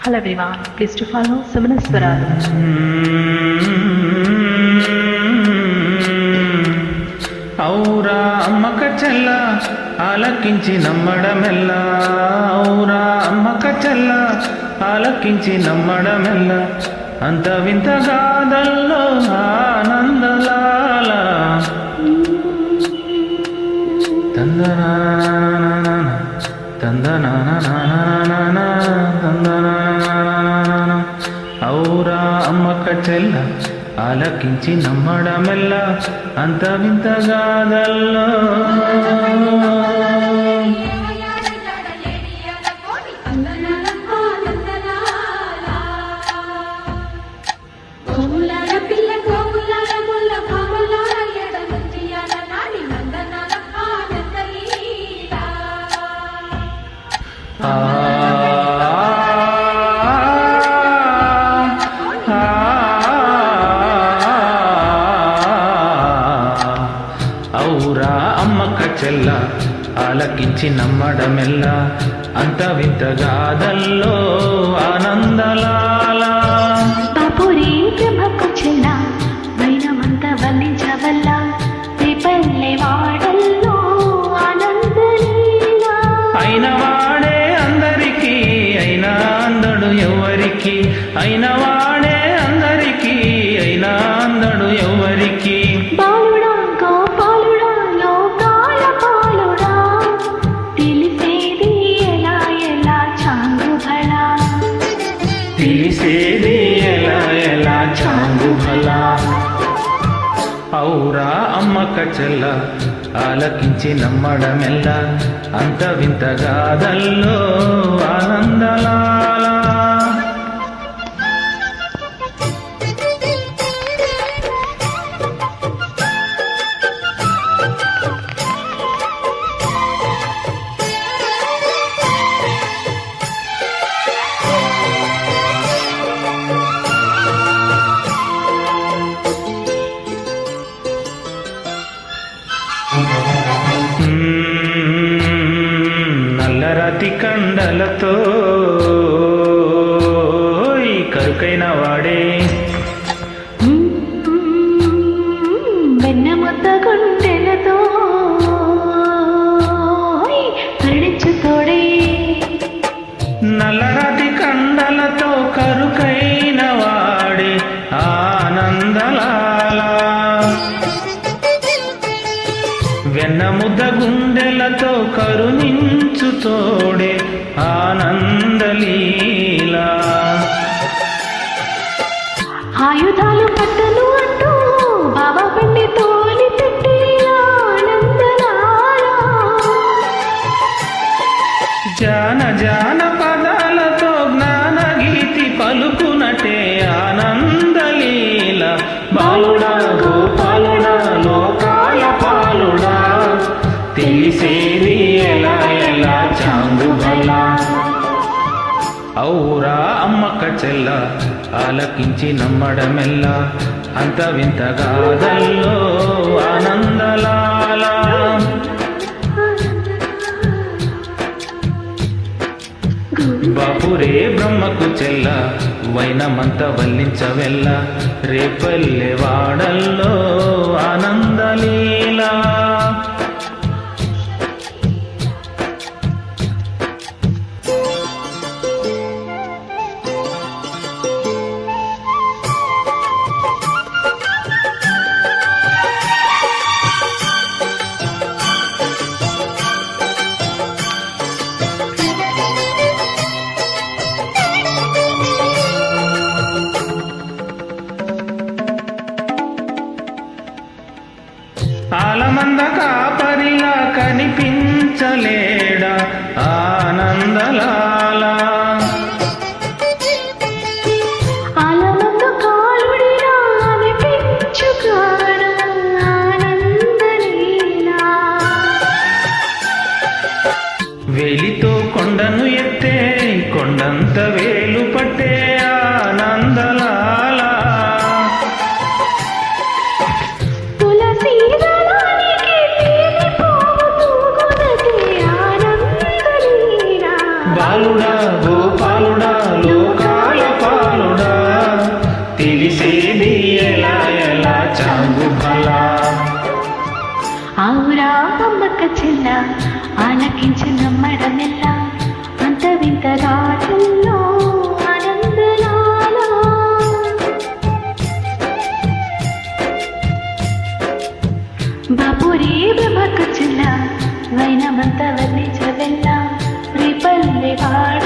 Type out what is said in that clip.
Hello everyone, please to follow Sumanaswaralu. ఔరా అమ్మక చెల్ల ఆలకించి నమ్మడమెల్ల ఔరా అమ్మక చెల్ల ఆలకించి నమ్మడమెల్ల అంత వింత గాథల్లో ఆనందలాల తందనానా తందనానా తందనానా ఔరా అమ్మక చెల్ల ఆలకించి నమ్మడమెల్ల అంత వింత గాథల్లో ఔరా అమ్మక చెల్ల ఆలకించి నమ్మడమెల్ల అంత వింత గాథల్లో ఆనందలాల బాపురి బ్రహ్మకు చెల్ల వైనమంత వర్ణించవల్ల రేపల్లె వాడల్లో ఆనందలీల అయిన వాడే అందరికీ అయినా అందడు ఎవరికి అయిన వాడే అందరికీ అయినా అందడు ఎవరికి బాలుడా గోపాలుడా లోకాల పాలుడా తెలిసేది ఎలా ఎలా చాంగుభళ తెలిసేది ఎలా ఎలా చాంగుభళ ఔరా అమ్మక చెల్ల ఆలకించి నమ్మడమెల్ల అంత వింత గాథల్లో ఆనందలాల నల్లరాతి కండలతో కరుకైన వాడే వెన్నముద్ద గుండెలతో కరుణించుతోడే నల్లరాతి కండలతో కరుకైన వాడే ఆనందలాల వెన్నముద్ద గుండెలతో కరుణించుతోడే ఆనందలీలా ఆయుధాలు పట్టను అంటూ బాబా బండి తోలి పెట్టి ఆనందలాల జాన జాన పదాలతో జ్ఞానగీతి పలుకునటే ఆనందలీల బాలుడా గోపాలుడా లోకాల పాలుడా తెలిసేది ఎలా ఎలా చాంగుభళ ఔరా అమ్మక చెల్ల ఆలకించి నమ్మడమెల్ల అంత వింత గాథల్లో ఆనందలాల బాపురే బ్రహ్మకు చెల్ల వైనమంత వల్లించవెల్ల రేపల్లె వాడల్లో ఆనందలీలా ఆలమంద కాపరిలా కనిపించలేడా ఆనందలాల ఆలమందు కాలుడిలా అనిపించుగాడ ఆనందలీలా వేలితో కొండను ఎత్తే కొండంత వేలు పట్టే ఆనందలాల తులసి దళానికి తీరిపోతూ కొనటే ఆనందలీలా బాలుడా గోపాలుడా లోక చిన్న ఆలకించి నమ్మడమెల్ల అంత వింత రాజుల్లో ఆనందలాల బాపురే బ్రహ్మకు చిన్న వైనమంత వర్ణించవెల్ల రేపల్లె వాడ